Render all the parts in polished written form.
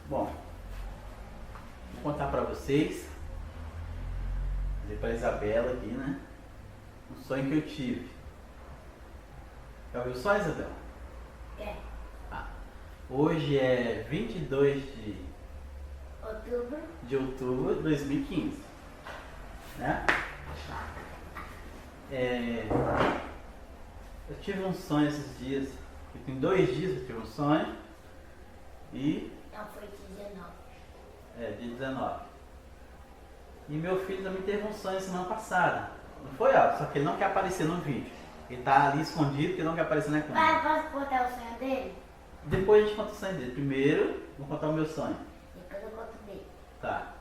Bom, vou contar para vocês, dizer para a Isabela aqui, né? Um sonho que eu tive. Já ouviu o sonho, Isabela? É. Hoje é 22 Outubro. de outubro de 2015, né? Eu tive um sonho esses dias, tem 2 dias que eu tive um sonho e Não, foi 19. dia 19. E meu filho também teve um sonho semana passada. Não foi, ó, só que ele não quer aparecer no vídeo. Ele tá ali escondido porque não quer aparecer na câmera. Posso contar o sonho dele? Depois a gente conta o sonho dele. Primeiro, vou contar o meu sonho. Depois eu conto dele. Tá.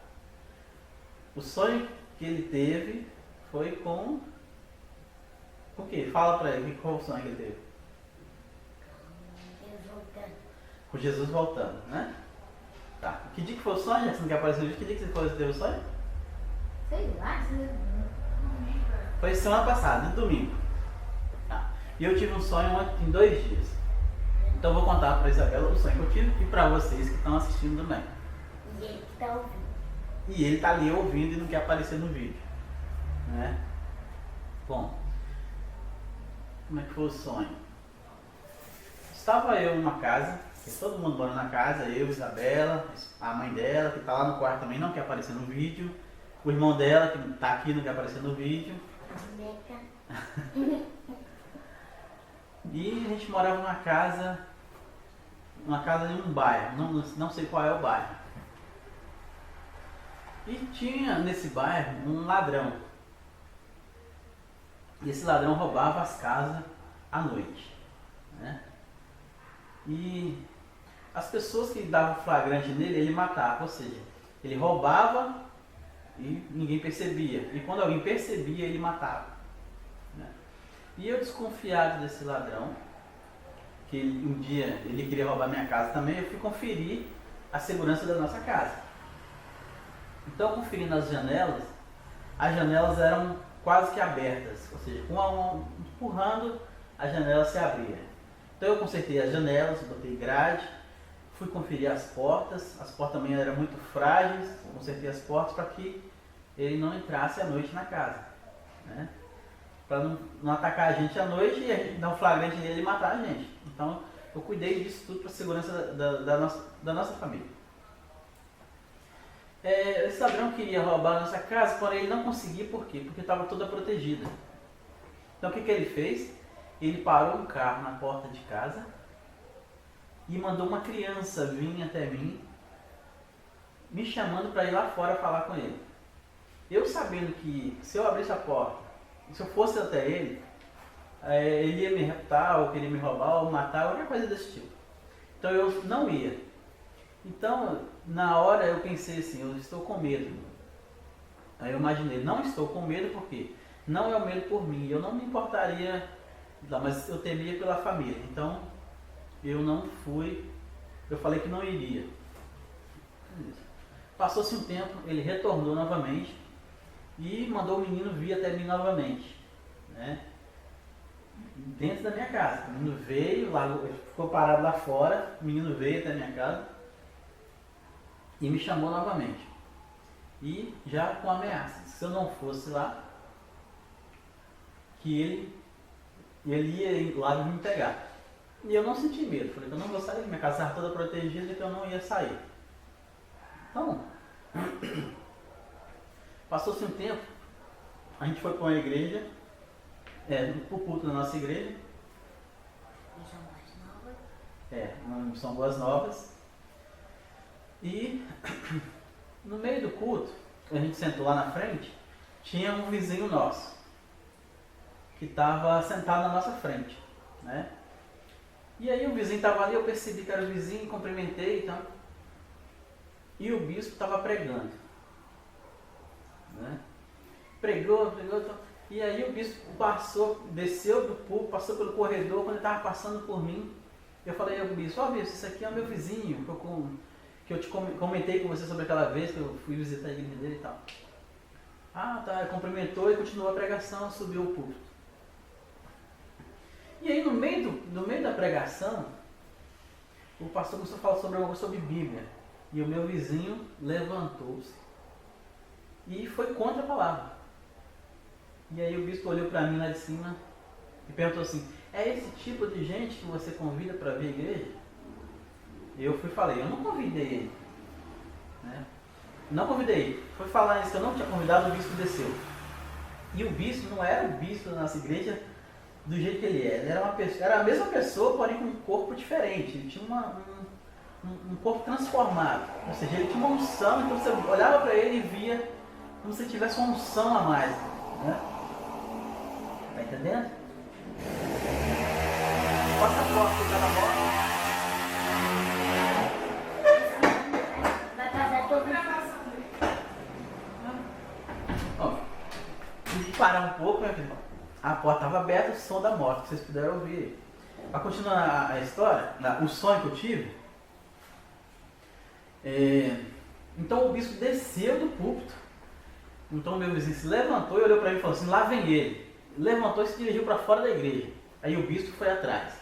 O sonho que ele teve foi com... Com o quê? Fala pra ele, qual o sonho que ele teve? Deus voltando. Com Jesus voltando, né? Tá. Que dia que foi o sonho? Já que você não quer aparecer no vídeo, que dia que você teve o sonho? Sei lá, Foi semana passada, no domingo. Tá. E eu tive um sonho ontem, em 2 dias. Então eu vou contar pra Isabela o sonho que eu tive e pra vocês que estão assistindo também. E ele que tá ouvindo. E ele tá ali ouvindo e não quer aparecer no vídeo, né? Bom, como é que foi o sonho? Estava eu numa casa, todo mundo mora na casa, eu, Isabela, a mãe dela, que tá lá no quarto também, não quer aparecer no vídeo, o irmão dela, que tá aqui, não quer aparecer no vídeo. A boneca. E a gente morava numa casa em um bairro, não sei qual é o bairro. E tinha nesse bairro um ladrão. E esse ladrão roubava as casas à noite, né? E as pessoas que davam flagrante nele, ele matava, ou seja, ele roubava e ninguém percebia. E quando alguém percebia, ele matava, né? E eu, desconfiado desse ladrão, que um dia ele queria roubar minha casa também, eu fui conferir a segurança da nossa casa. Então, conferindo as janelas eram quase que abertas, ou seja, com empurrando, a janela se abria. Então eu consertei as janelas, botei grade, fui conferir as portas também eram muito frágeis, consertei as portas para que ele não entrasse à noite na casa, né? Para não atacar a gente à noite e a gente dar um flagrante nele e matar a gente. Então eu cuidei disso tudo para a segurança da nossa família. Esse ladrão queria roubar a nossa casa, porém ele não conseguia, por quê? Porque estava toda protegida. Então o que ele fez? Ele parou um carro na porta de casa e mandou uma criança vir até mim, me chamando para ir lá fora falar com ele. Eu sabendo que se eu abrisse a porta, se eu fosse até ele, ele ia me raptar, ou queria me roubar, ou matar, qualquer coisa desse tipo. Então eu não ia. Então, na hora eu pensei assim, eu estou com medo. Aí eu imaginei, não estou com medo porque não é o medo por mim, eu não me importaria, mas eu temia pela família. Então, eu não fui, eu falei que não iria. Passou-se um tempo, ele retornou novamente e mandou o menino vir até mim novamente, né? Dentro da minha casa. O menino veio, ele ficou parado lá fora, o menino veio até a minha casa e me chamou novamente. E já com ameaça, se eu não fosse lá, que ele ia lá me pegar. E eu não senti medo, falei que eu não vou sair, minha casa estava toda protegida e que eu não ia sair. Então, passou-se um tempo, a gente foi para uma igreja, pro culto da nossa igreja. São mais novas. São Boas Novas. E no meio do culto, a gente sentou lá na frente, tinha um vizinho nosso, que estava sentado na nossa frente, né? E aí o vizinho estava ali, eu percebi que era o vizinho, cumprimentei e tal. E o bispo estava pregando, né? Pregou e tal. E aí o bispo desceu do púlpito, passou pelo corredor, quando ele estava passando por mim, eu falei ao bispo, bispo, isso aqui é o meu vizinho, que eu te comentei com você sobre aquela vez que eu fui visitar a igreja dele e tal. Ele cumprimentou e continuou a pregação, subiu o púlpito. E aí no meio da pregação, o pastor começou a falar sobre Bíblia. E o meu vizinho levantou-se e foi contra a palavra. E aí o bispo olhou para mim lá de cima e perguntou assim: é esse tipo de gente que você convida para vir à igreja? E eu falei, eu não convidei ele. Né? Não convidei ele. Foi falar isso que eu não tinha convidado, o bispo desceu. E o bispo não era o bispo da nossa igreja do jeito que ele é. Ele era uma pessoa, era a mesma pessoa, porém com um corpo diferente. Ele tinha um corpo transformado. Ou seja, ele tinha uma unção, então você olhava para ele e via como se tivesse uma unção a mais. Né? Tá entendendo? Passa a porta do cara. Vai passar todo mundo. Tive que parar um pouco, né? A porta estava aberta, o som da moto, que vocês puderam ouvir. Para continuar a história, o sonho que eu tive. Então o bispo desceu do púlpito. Então o meu vizinho se levantou e olhou para mim e falou assim: lá vem ele. Levantou e se dirigiu para fora da igreja. Aí o bispo foi atrás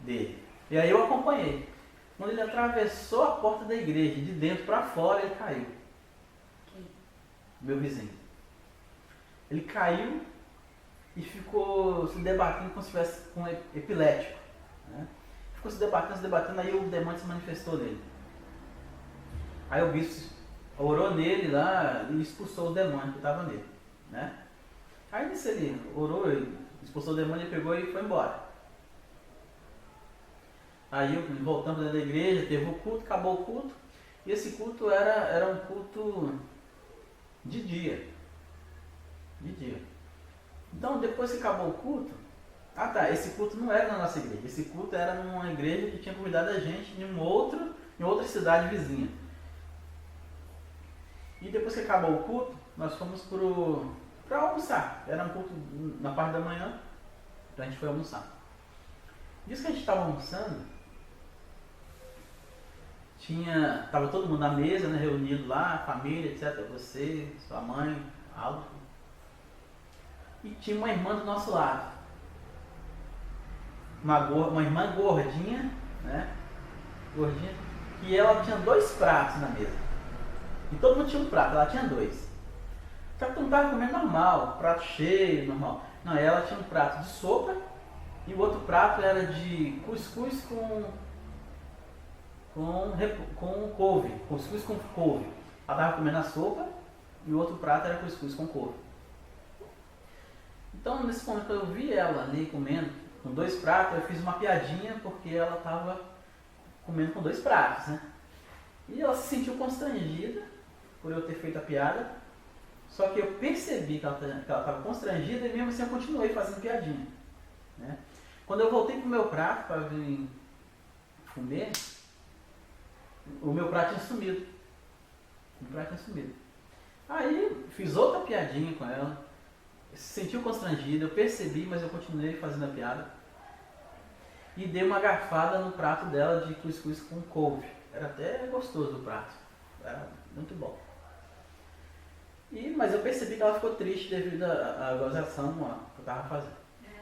dele. E aí eu acompanhei. Quando ele atravessou a porta da igreja, de dentro para fora, ele caiu. Meu vizinho. Ele caiu e ficou se debatendo como se estivesse com epilético. Né? Ficou se debatendo, aí o demônio se manifestou nele. Aí o bispo orou nele lá e expulsou o demônio que estava nele. Né? Aí nisso ele orou, ele expulsou o demônio, ele pegou e foi embora. Aí voltamos dentro da igreja, teve o culto, acabou o culto. E esse culto era um culto de dia. De dia. Então depois que acabou o culto, esse culto não era na nossa igreja. Esse culto era numa igreja que tinha convidado a gente em outra cidade vizinha. E depois que acabou o culto, nós fomos para almoçar. Era um culto na parte da manhã, então a gente foi almoçar. Diz que a gente estava almoçando, estava todo mundo na mesa, né, reunido lá, família, etc. Você, sua mãe, Aldo. E tinha uma irmã do nosso lado. Uma irmã gordinha, né? Gordinha. E ela tinha 2 pratos na mesa. E todo mundo tinha um prato, ela tinha 2. Só que todo mundo estava comendo normal, prato cheio, normal. Não, ela tinha um prato de sopa e o outro prato era de cuscuz com couve. Cuscuz com couve. Ela estava comendo a sopa e o outro prato era cuscuz com couve. Então, nesse momento que eu vi ela ali comendo com 2 pratos, eu fiz uma piadinha porque ela estava comendo com 2 pratos, né? E ela se sentiu constrangida por eu ter feito a piada, só que eu percebi que ela estava constrangida e mesmo assim eu continuei fazendo piadinha. Né? Quando eu voltei para o meu prato para vir comer, o meu prato tinha sumido. Aí fiz outra piadinha com ela, se sentiu constrangida, eu percebi, mas eu continuei fazendo a piada. E dei uma garfada no prato dela de cuscuz com couve. Era até gostoso o prato, era muito bom. Mas eu percebi que ela ficou triste devido à gozação que eu estava fazendo.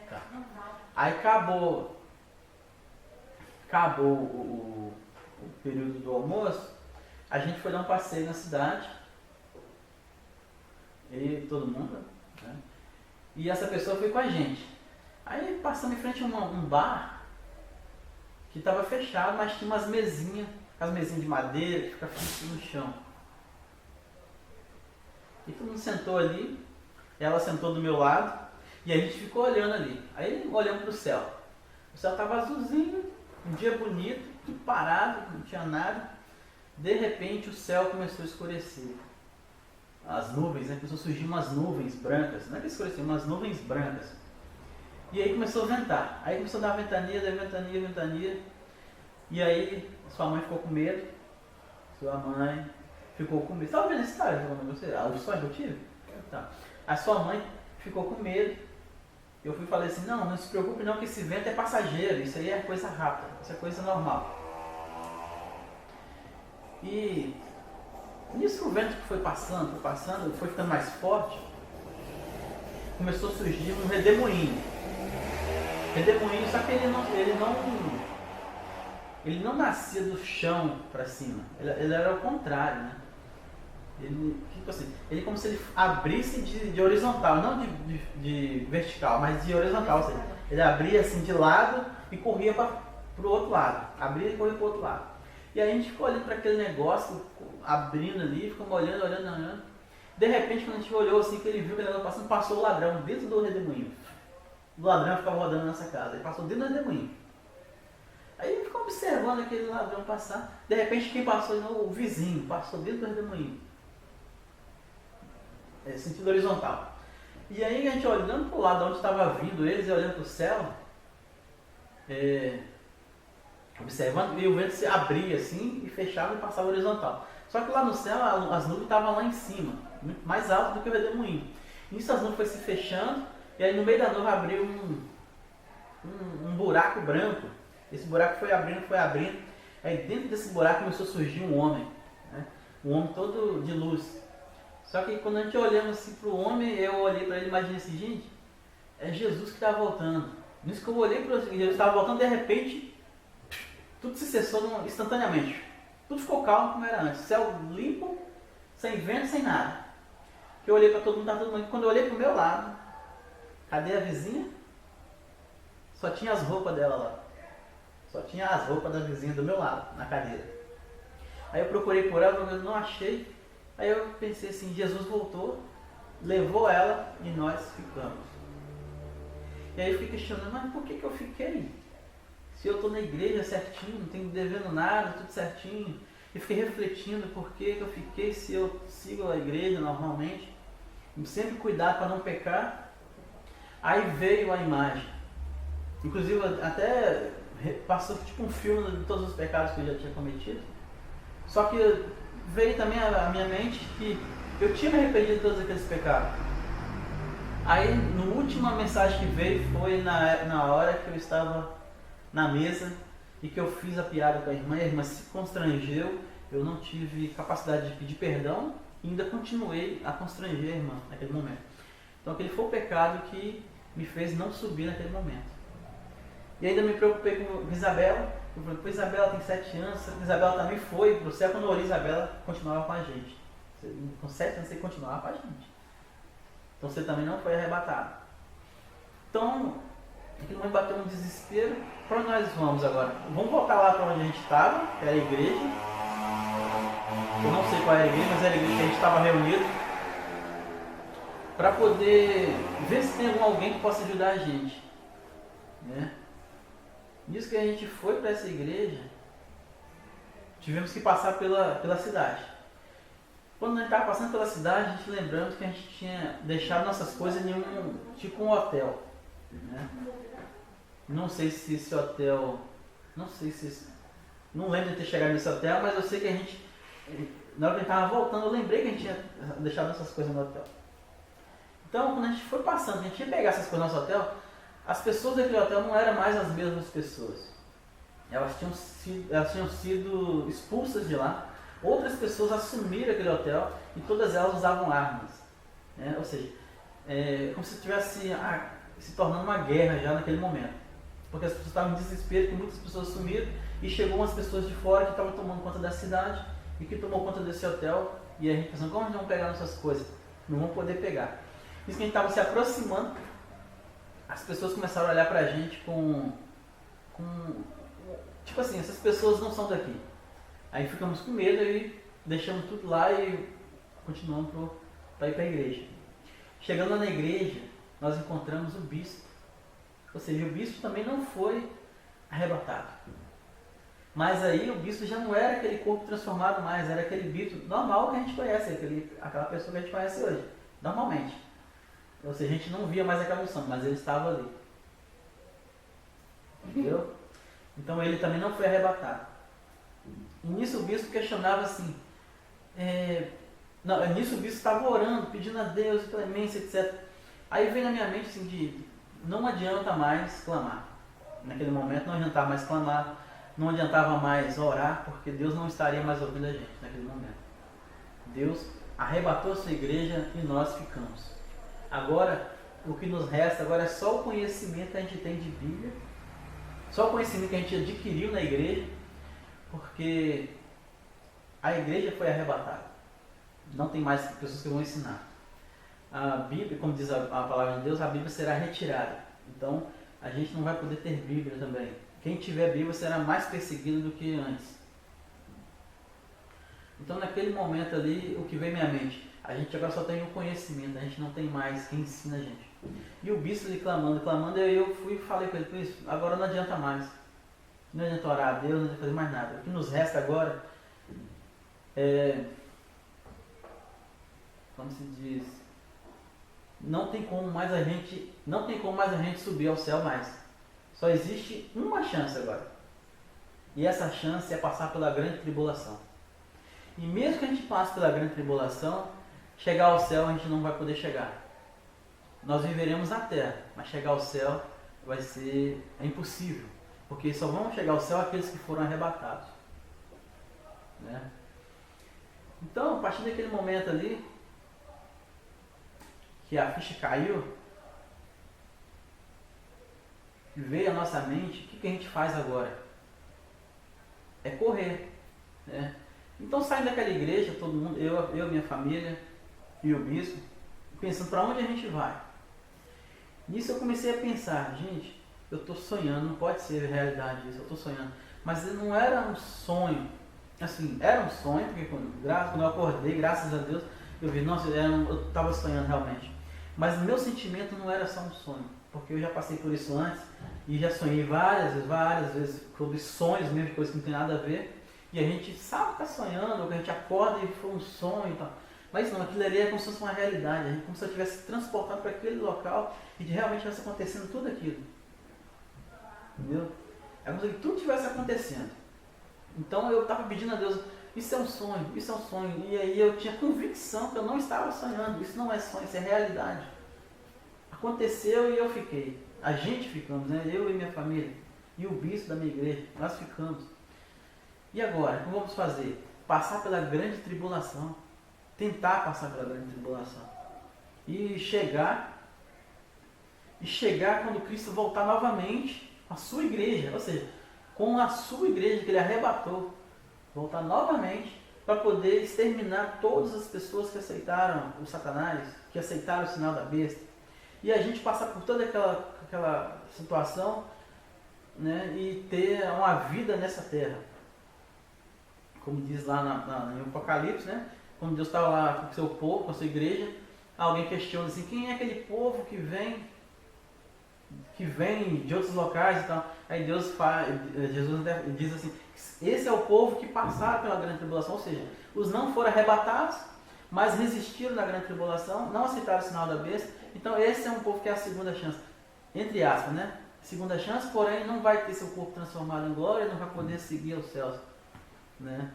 Tá. Aí acabou o período do almoço, a gente foi dar um passeio na cidade, e todo mundo, né? E essa pessoa foi com a gente. Aí passamos em frente a um bar que estava fechado, mas tinha umas mesinhas, as mesinhas de madeira que ficam fixas no chão. E todo mundo sentou ali, ela sentou do meu lado e a gente ficou olhando ali. Aí olhamos para o céu. O céu estava azulzinho, um dia bonito, tudo parado, não tinha nada. De repente o céu começou a escurecer. As nuvens, né? Começou a surgir umas nuvens brancas, não é que escureceu, umas nuvens brancas. E aí começou a ventar. Aí começou a dar ventania. E aí sua mãe ficou com medo. Sua mãe ficou com medo. Você estava vendo essa história? O sonho que eu tive? Tá. A sua mãe ficou com medo. Eu fui e falei assim, não se preocupe não, que esse vento é passageiro. Isso aí é coisa rápida, isso é coisa normal. E nisso que o vento foi passando, foi ficando mais forte. começou a surgir um redemoinho. Redemoinho, só que ele não nascia do chão para cima. Ele era o contrário, né? Ele, tipo assim, ele como se ele abrisse de horizontal, não de vertical, mas de horizontal. Ou seja, ele abria assim de lado e corria para o outro lado. Abria e corria para o outro lado. E aí a gente ficou olhando para aquele negócio, abrindo ali, ficamos olhando. De repente, quando a gente olhou assim, que ele viu que ele estava passando, passou o ladrão dentro do redemoinho. O ladrão ficava rodando nessa casa, ele passou dentro do redemoinho. Aí ele ficou observando aquele ladrão passar. De repente, quem passou? O vizinho, passou dentro do redemoinho. Sentido horizontal. E aí a gente olhando para o lado onde estava vindo eles e olhando para o céu, observando, e o vento se abria assim e fechava e passava horizontal. Só que lá no céu as nuvens estavam lá em cima, muito mais alto do que o redemoinho. Nisso as nuvens foram se fechando e aí no meio da nuvem abriu um buraco branco. Esse buraco foi abrindo. Aí dentro desse buraco começou a surgir um homem, né? Um homem todo de luz. Só que quando a gente olhamos assim para o homem, eu olhei para ele e imaginei assim, gente, é Jesus que está voltando. Nisso que eu olhei para Jesus estava voltando, de repente, tudo se cessou instantaneamente. Tudo ficou calmo como era antes. Céu limpo, sem vento, sem nada. Eu olhei para todo mundo, estava todo mundo. Quando eu olhei para o meu lado, cadê a vizinha? Só tinha as roupas dela lá. Só tinha as roupas da vizinha do meu lado, na cadeira. Aí eu procurei por ela, mas não achei. Aí eu pensei assim, Jesus voltou, levou ela e nós ficamos. E aí eu fiquei questionando, mas por que eu fiquei? Se eu estou na igreja certinho, não tenho devendo nada, tudo certinho. E fiquei refletindo por que eu fiquei, se eu sigo a igreja normalmente. Sempre cuidar para não pecar. Aí veio a imagem. Inclusive até passou tipo um filme de todos os pecados que eu já tinha cometido. Só que veio também à minha mente que eu tinha me arrependido de todos aqueles pecados. Aí, na última mensagem que veio foi na hora que eu estava na mesa e que eu fiz a piada com a irmã se constrangeu, eu não tive capacidade de pedir perdão e ainda continuei a constranger a irmã naquele momento. Então aquele foi o pecado que me fez não subir naquele momento. E ainda me preocupei com Isabela. Eu falei, Isabela tem 7 anos, Isabela também foi para o céu. Quando eu olhei Isabela, continuava com a gente. Com 7 anos você continuava com a gente. Então você também não foi arrebatado. Então, aquele momento bateu um desespero. Para onde nós vamos agora? Vamos voltar lá para onde a gente estava, que era a igreja. Eu não sei qual era a igreja, mas era a igreja que a gente estava reunido. Para poder ver se tem alguém que possa ajudar a gente. Né? Nisso que a gente foi para essa igreja, tivemos que passar pela cidade. Quando a gente estava passando pela cidade, a gente lembramos que a gente tinha deixado nossas coisas em um hotel. Né? Não sei se esse hotel, não lembro de ter chegado nesse hotel, mas eu sei que a gente, na hora que a gente estava voltando, eu lembrei que a gente tinha deixado nossas coisas no hotel. Então, quando a gente foi passando, a gente ia pegar essas coisas no nosso hotel, as pessoas daquele hotel não eram mais as mesmas pessoas. Elas tinham sido expulsas de lá. Outras pessoas assumiram aquele hotel e todas elas usavam armas. Né? Ou seja, como se estivesse se tornando uma guerra já naquele momento. Porque as pessoas estavam em desespero, que muitas pessoas sumiram e chegou umas pessoas de fora que estavam tomando conta da cidade e que tomou conta desse hotel. E a gente pensando, como a gente não pegar nossas coisas? Não vamos poder pegar. Isso que a gente estava se aproximando, as pessoas começaram a olhar pra gente com tipo assim, essas pessoas não são daqui. Aí ficamos com medo e deixamos tudo lá e continuamos para ir para a igreja. Chegando lá na igreja, nós encontramos o bispo. Ou seja, o bispo também não foi arrebatado. Mas aí o bispo já não era aquele corpo transformado mais, era aquele bispo normal que a gente conhece, aquela pessoa que a gente conhece hoje, normalmente. Ou seja, a gente não via mais aquela unção, mas ele estava ali. Entendeu? Então ele também não foi arrebatado. E nisso o bispo questionava assim, nisso o bispo estava orando, pedindo a Deus clemência, etc. Aí veio na minha mente assim, de não adianta mais clamar. Naquele momento não adiantava mais clamar, não adiantava mais orar, porque Deus não estaria mais ouvindo a gente naquele momento. Deus arrebatou a sua igreja e nós ficamos. Agora, o que nos resta agora é só o conhecimento que a gente tem de Bíblia, só o conhecimento que a gente adquiriu na igreja, porque a igreja foi arrebatada. Não tem mais pessoas que vão ensinar. A Bíblia, como diz a palavra de Deus, a Bíblia será retirada. Então, a gente não vai poder ter Bíblia também. Quem tiver Bíblia será mais perseguido do que antes. Então, naquele momento ali, o que veio à minha mente? A gente agora só tem o conhecimento, a gente não tem mais quem ensina a gente. E o bispo ali clamando, eu fui e falei com ele, por isso, agora não adianta mais. Não adianta orar a Deus, não adianta fazer mais nada. O que nos resta agora é, como se diz, não tem como mais a gente subir ao céu mais. Só existe uma chance agora. E essa chance é passar pela grande tribulação. E mesmo que a gente passe pela grande tribulação, chegar ao céu a gente não vai poder chegar. Nós viveremos na terra, mas chegar ao céu é impossível. Porque só vão chegar ao céu aqueles que foram arrebatados. Né? Então, a partir daquele momento ali, que a ficha caiu, veio à nossa mente, o que a gente faz agora? É correr. Né? Então, saindo daquela igreja, todo mundo, eu, minha família e o bispo, pensando para onde a gente vai. Nisso eu comecei a pensar, gente, eu estou sonhando, não pode ser realidade isso, eu estou sonhando. Mas não era um sonho, assim, era um sonho, porque quando eu acordei, graças a Deus, eu vi, nossa, eu estava sonhando realmente. Mas o meu sentimento não era só um sonho, porque eu já passei por isso antes, e já sonhei várias vezes sobre sonhos mesmo, de coisas que não tem nada a ver. E a gente sabe que está sonhando, ou que a gente acorda e foi um sonho e tal. Mas não, aquilo ali é como se fosse uma realidade. A gente, como se eu tivesse transportado para aquele local e de realmente estivesse acontecendo tudo aquilo. Entendeu? É como se tudo estivesse acontecendo. Então eu estava pedindo a Deus, isso é um sonho, isso é um sonho. E aí eu tinha convicção que eu não estava sonhando. Isso não é sonho, isso é realidade. Aconteceu e eu fiquei. A gente ficamos, né? Eu e minha família. E o bispo da minha igreja, nós ficamos. E agora, o que vamos fazer? Passar pela grande tribulação. Tentar passar pela grande tribulação. E chegar quando Cristo voltar novamente à sua igreja. Ou seja, com a sua igreja que ele arrebatou. Voltar novamente para poder exterminar todas as pessoas que aceitaram o Satanás, que aceitaram o sinal da besta. E a gente passar por toda aquela situação, né, e ter uma vida nessa terra. Como diz lá em Apocalipse, né? Quando Deus estava lá com o seu povo, com a sua igreja, alguém questiona assim, quem é aquele povo que vem de outros locais e tal? Aí Jesus diz assim, esse é o povo que passaram pela grande tribulação, ou seja, os não foram arrebatados, mas resistiram na grande tribulação, não aceitaram o sinal da besta. Então esse é um povo que é a segunda chance, entre aspas, né? Segunda chance, porém não vai ter seu corpo transformado em glória, não vai poder seguir aos céus. Né?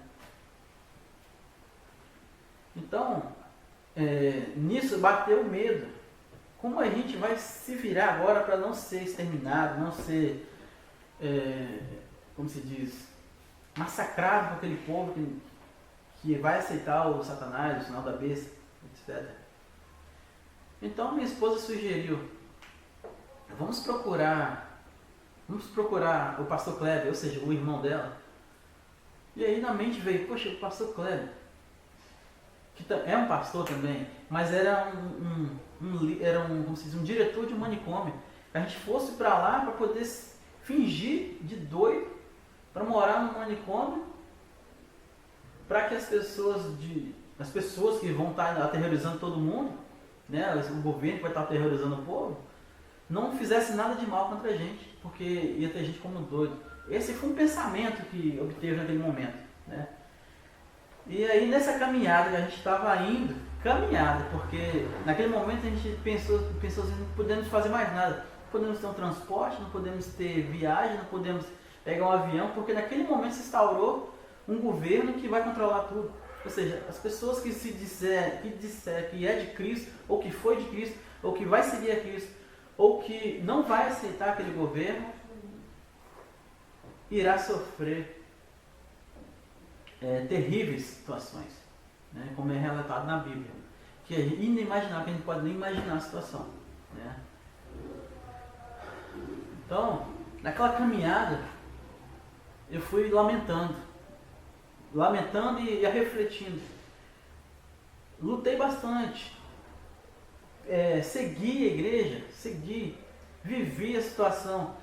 Então, nisso bateu o medo. Como a gente vai se virar agora para não ser exterminado, não ser, como se diz, massacrado por aquele povo que vai aceitar o Satanás, o sinal da besta, etc. Então minha esposa sugeriu, vamos procurar o pastor Kleber, ou seja, o irmão dela. E aí na mente veio, poxa, o pastor Kleber, que é um pastor também, mas era como se diz, um diretor de um manicômio. A gente fosse para lá para poder fingir de doido, para morar no manicômio, para que as pessoas que vão estar aterrorizando todo mundo, né, o governo que vai estar aterrorizando o povo, não fizesse nada de mal contra a gente, porque ia ter gente como doido. Esse foi um pensamento que obteve naquele momento, né? E aí nessa caminhada que a gente estava indo, porque naquele momento a gente pensou assim, não podemos fazer mais nada, não podemos ter um transporte, não podemos ter viagem, não podemos pegar um avião, porque naquele momento se instaurou um governo que vai controlar tudo. Ou seja, as pessoas que disser que é de Cristo, ou que foi de Cristo, ou que vai seguir a Cristo, ou que não vai aceitar aquele governo, irá sofrer terríveis situações, né, como é relatado na Bíblia, que é inimaginável, que a gente pode nem imaginar a situação. né? Então, naquela caminhada, eu fui lamentando e refletindo. Lutei bastante, segui a igreja, vivi a situação,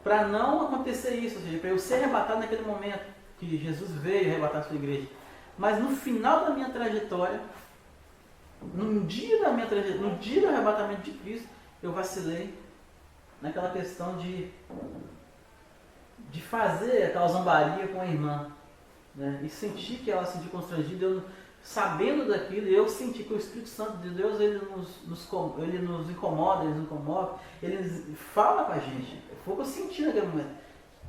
para não acontecer isso, ou seja, para eu ser arrebatado naquele momento que Jesus veio arrebatar a sua igreja. Mas no final da minha trajetória, no dia do arrebatamento de Cristo, eu vacilei naquela questão de fazer aquela zombaria com a irmã, né? E senti que ela se sentiu constrangida, eu, sabendo daquilo, eu senti que o Espírito Santo de Deus, ele nos incomoda, ele fala com a gente. Foi o que eu senti naquele momento.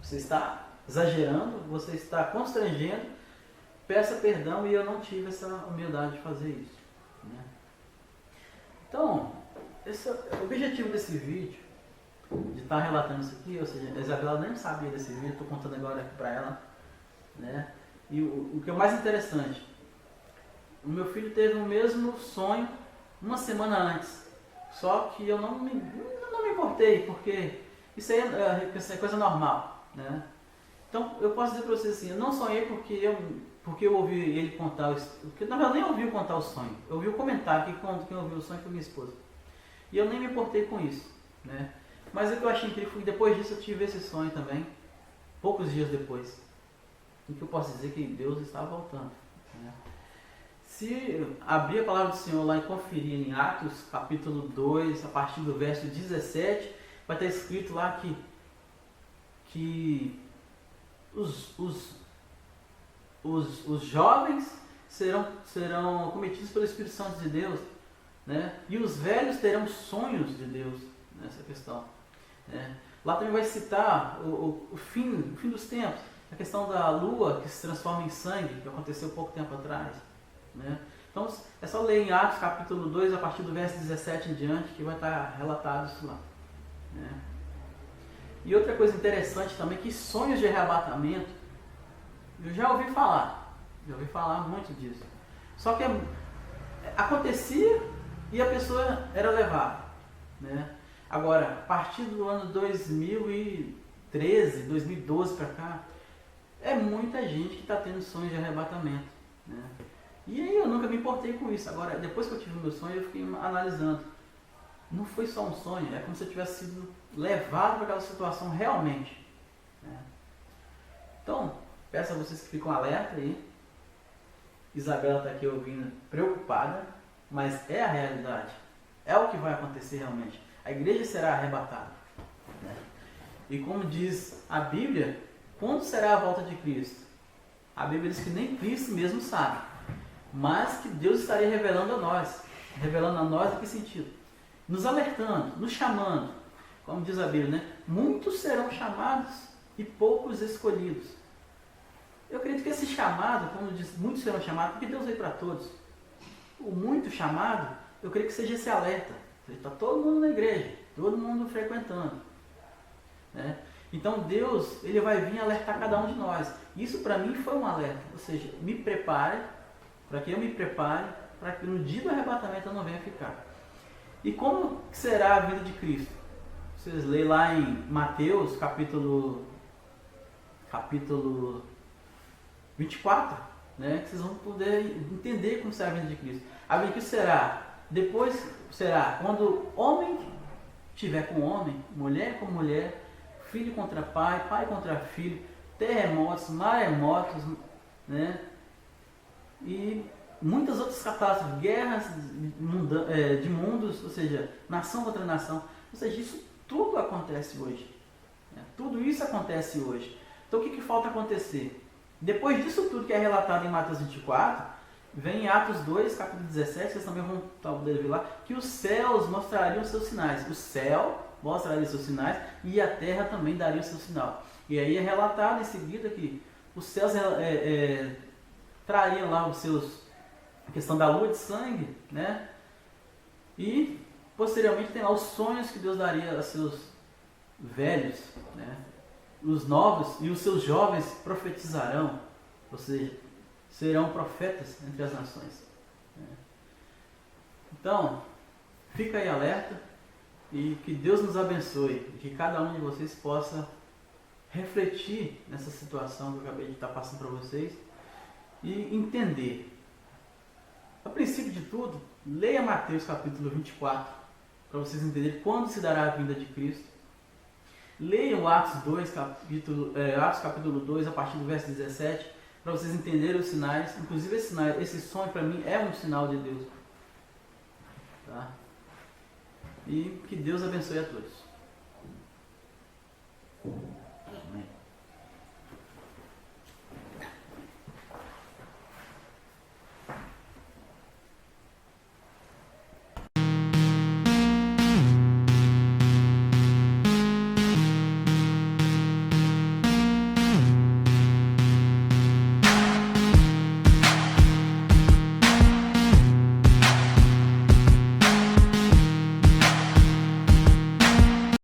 Você está exagerando, você está constrangendo, peça perdão, e eu não tive essa humildade de fazer isso, né? Então, o objetivo desse vídeo, de estar relatando isso aqui, ou seja, a Isabela nem sabia desse vídeo, estou contando agora aqui para ela, né? E o que é o mais interessante, o meu filho teve o mesmo sonho uma semana antes, só que eu não me importei, porque isso aí é coisa normal, né? Então eu posso dizer para vocês assim, eu não sonhei porque eu ouvi ele contar, porque na verdade eu nem ouvi contar o sonho, eu ouvi o comentário, que quem ouviu o sonho foi minha esposa, e eu nem me importei com isso, né? Mas o que eu achei incrível foi que depois disso eu tive esse sonho também, poucos dias depois, em que eu posso dizer que Deus está voltando, né? Se abrir a palavra do Senhor lá e conferir em Atos capítulo 2, a partir do verso 17, vai estar escrito lá que os jovens serão cometidos pelo Espírito Santo de Deus, né? E os velhos terão sonhos de Deus nessa questão. Lá também vai citar o fim dos tempos, a questão da lua que se transforma em sangue, que aconteceu pouco tempo atrás, né? Então é só ler em Atos capítulo 2, a partir do verso 17 em diante, que vai estar relatado isso lá, né? E outra coisa interessante também, que sonhos de arrebatamento, eu já ouvi falar muito disso, só que acontecia e a pessoa era levada, né? Agora, a partir do ano 2013, 2012 para cá, é muita gente que está tendo sonhos de arrebatamento, né? E aí eu nunca me importei com isso. Agora, depois que eu tive o meu sonho, eu fiquei analisando. Não foi só um sonho, é como se eu tivesse sido levado para aquela situação realmente, né? Então, peço a vocês que ficam alerta aí. Isabela está aqui ouvindo, preocupada, mas é a realidade. É o que vai acontecer realmente. A igreja será arrebatada, né? E como diz a Bíblia, quando será a volta de Cristo? A Bíblia diz que nem Cristo mesmo sabe, mas que Deus estaria revelando a nós. Revelando a nós em que sentido? Nos alertando, nos chamando. Como diz a Bíblia, né? Muitos serão chamados e poucos escolhidos. Eu acredito que esse chamado, quando diz muitos serão chamados, porque Deus veio para todos. O muito chamado, eu creio que seja esse alerta. Está todo mundo na igreja, todo mundo frequentando, né? Então Deus, ele vai vir alertar cada um de nós. Isso para mim foi um alerta, ou seja, me prepare, para que eu me prepare, para que no dia do arrebatamento eu não venha ficar. E como será a vida de Cristo? Vocês leem lá em Mateus capítulo 24, né? Que vocês vão poder entender como será a vida de Cristo. A vida de Cristo será quando homem estiver com homem, mulher com mulher, filho contra pai, pai contra filho, terremotos, maremotos, né? E muitas outras catástrofes, guerras de mundos, ou seja, nação contra nação. Ou seja, isso tudo acontece hoje, né? Tudo isso acontece hoje. Então o que falta acontecer? Depois disso tudo que é relatado em Mateus 24, vem em Atos 2, capítulo 17, vocês também vão poder ver lá, que os céus mostrariam seus sinais. O céu mostraria seus sinais e a terra também daria o seu sinal. E aí é relatado em seguida que os céus trariam lá a questão da lua de sangue, né? E posteriormente tem lá os sonhos que Deus daria a seus velhos, né? Os novos e os seus jovens profetizarão, ou seja, serão profetas entre as nações. Então, fica aí alerta e que Deus nos abençoe e que cada um de vocês possa refletir nessa situação que eu acabei de estar passando para vocês e entender. A princípio de tudo, leia Mateus capítulo 24 para vocês entenderem quando se dará a vinda de Cristo. Leiam Atos capítulo 2, a partir do verso 17, para vocês entenderem os sinais. Inclusive esse sonho para mim é um sinal de Deus. Tá? E que Deus abençoe a todos.